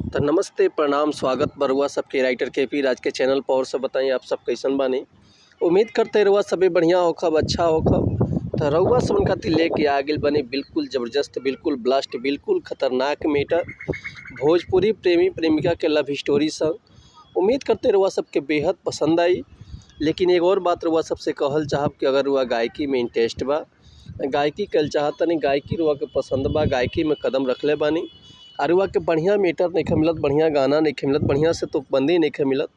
तो नमस्ते प्रणाम स्वागत बरुआ सबके राइटर केपी राज के चैनल पर। और सब बताइए आप सब कैसन बानी। उम्मीद करते रुआ सभी बढ़िया होखब, अच्छा होखब। तो रउआ सबन खातिर लेके आ गइल बने बिल्कुल ज़बरदस्त, बिल्कुल ब्लास्ट, बिल्कुल खतरनाक मैटर भोजपुरी प्रेमी प्रेमिका के लव स्टोरी संग। उम्मीद करते रुआ सबके बेहद पसंद आई। लेकिन एक और बात रुआ सबसे कहल चाहब कि अगर रुआ गायकी में इंटरेस्ट बा, गायकी कल चाहतनी, गायकी रुआ के पसंद बा, गायकी में कदम रखले बानी, रुआ के बढ़िया मीटर नहीं मिलत, बढ़िया गाना नहीं मिलत, बढ़िया से तो बंदी नहीं मिलत,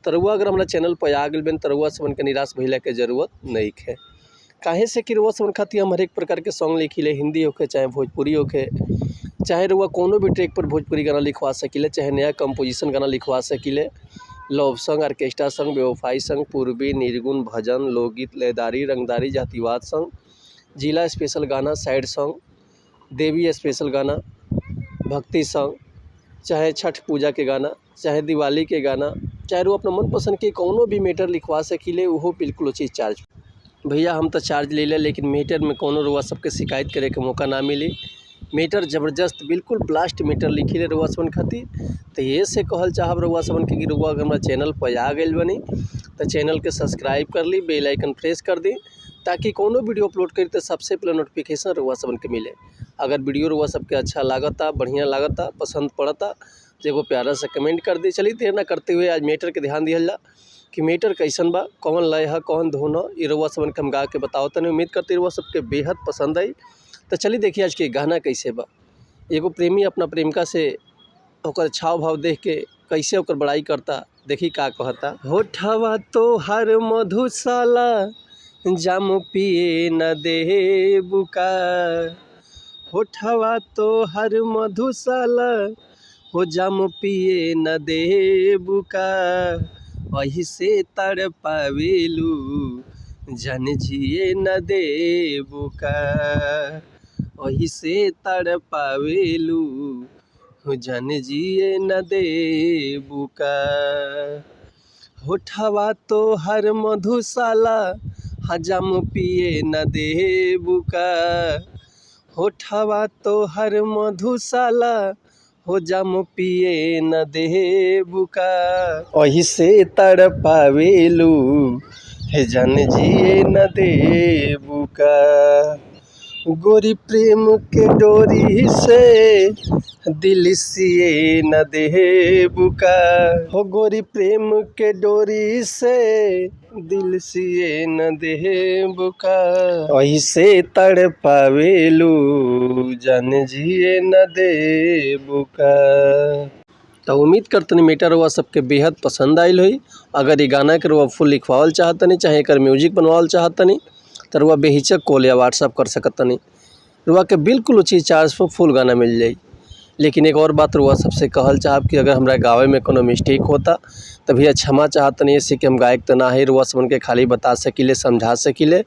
तो रुआ अगर हमारा चैनल पर आ गए बेन तो रुआ सबन के निराश भइला के जरूरत नहीं है। काहे से कि रुआ सबन खातिर हम हर एक प्रकार के सॉन्ग लिखिले, हिंदी होके चाहे भोजपुरी होके, चाहे रुआ कोनो भी ट्रैक पर भोजपुरी गाना लिखवा सकिले, चाहे नया कंपोजिशन गाना लिखवा सकिले, लव सॉन्ग, ऑर्केस्ट्रा सॉन्ग, बेवफाई सॉन्ग, पूर्वी, निर्गुण, भजन, लोकगीत, लयदारी, रंगदारी, जातिवाद सॉन्ग, जिला स्पेशल गाना, सैड सॉन्ग, देवी स्पेशल गाना, भक्ति सॉन्ग, चाहे छठ पूजा के गाना, चाहे दिवाली के गाना, चाहे वो अपना मनपसंद के कोनो भी मैटर लिखवा सकिले, वो बिल्कुल उचित चार्ज। भैया हम तो चार्ज ले ले, लेकिन मैटर में कोनो रुआ सबके शिकायत करे के मौका ना मिली। मैटर ज़बरदस्त बिल्कुल ब्लास्ट मैटर लिखिले रुआ सबन खातिर। तो ये से कहल चाहब रुआ सबन के कि रुआ अगर हमारा चैनल पर आ गए बनी तो चैनल के सब्सक्राइब कर ली, बेल आइकन प्रेस कर दी, ताकि कोनो वीडियो अपलोड करी तो सबसे पहले नोटिफिकेशन रुआ सबन के मिले। अगर वीडियो रुआ सबके अच्छा लागता, बढ़िया लागता, पसंद पड़ता तो एगो प्यारा सा कमेंट कर दी। चलिए देर ना करते हुए आज मैटर के ध्यान दिया जा कि मैटर कैसन बा, कौन लय है, कौन धुन है, ये रुआ सबन के हम गा के बताओ तनी। उम्मीद करते रुआ सबके बेहद पसंद आई। तो चलिए देखिए आज के गाना कैसे बा। एगो प्रेमी अपना प्रेमिका से ओकर छाव भाव देख के कैसे ओकर बड़ाई करता, देखी का कहता। होठवा तो हर मधुशाला, जाम पिए न दे बुका, होठवा तो हर मधुशाला, हो जाम पिए न दे बुका, वही से तड़ पावेलू, जन जिए न दे बुका, वही से तड़ पावेलू, जन जिए न दे बुका। होठवा तो हर मधुशाला, हजाम पिए न दे बुका, होठवा तो हर मधुशाला, हो जाम पिए न दे बुका, वही से तड़ पावेलू, जन जिए न दे बुका। गोरी प्रेम के डोरी से दिल सिए न दे बुका, हो गोरी प्रेम के डोरी से दिल सिए न दे बुका, वही से तड़ पावेलू, जन जिए न दे बुका। तो उम्मीद करतनी मैटर हुआ सबके बेहद पसंद आयल हुई। अगर ये गाना के रुआ फुल लिखवावल चाहतनी, चाहे एक म्यूजिक बनवावल चाहतनी, तो रुआ बेहिचक कॉल या व्हाट्सअप कर सकतनी। रुआ के बिल्कुल उचित चार्ज पर फुल गाना मिल जाई। लेकिन एक और बात रुआ सबसे कहल चाहब कि अगर हमरा गावे में कोनो मिस्टेक होता तो भैया क्षमा चाहतनी। ऐसे कि हम गायक तो ना है, रुआ सबन के खाली बता सकिले, समझा सकिले।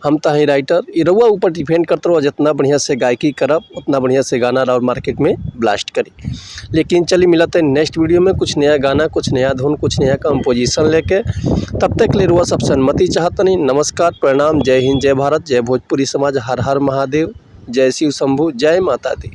हम तो हैं राइटर। ये रुआ ऊपर डिपेंड करते रहो, जितना बढ़िया से गायकी करब उतना बढ़िया से गाना और मार्केट में ब्लास्ट करी। लेकिन चलिए मिलते हैं नेक्स्ट वीडियो में कुछ नया गाना, कुछ नया धुन, कुछ नया कंपोजिशन लेके। तब तक ले रुआ सब सन्मति चाहतनी। नमस्कार, प्रणाम, जय हिंद, जय भारत, जय भोजपुरी समाज, हर हर महादेव, जय शिव शंभू, जय माता दी।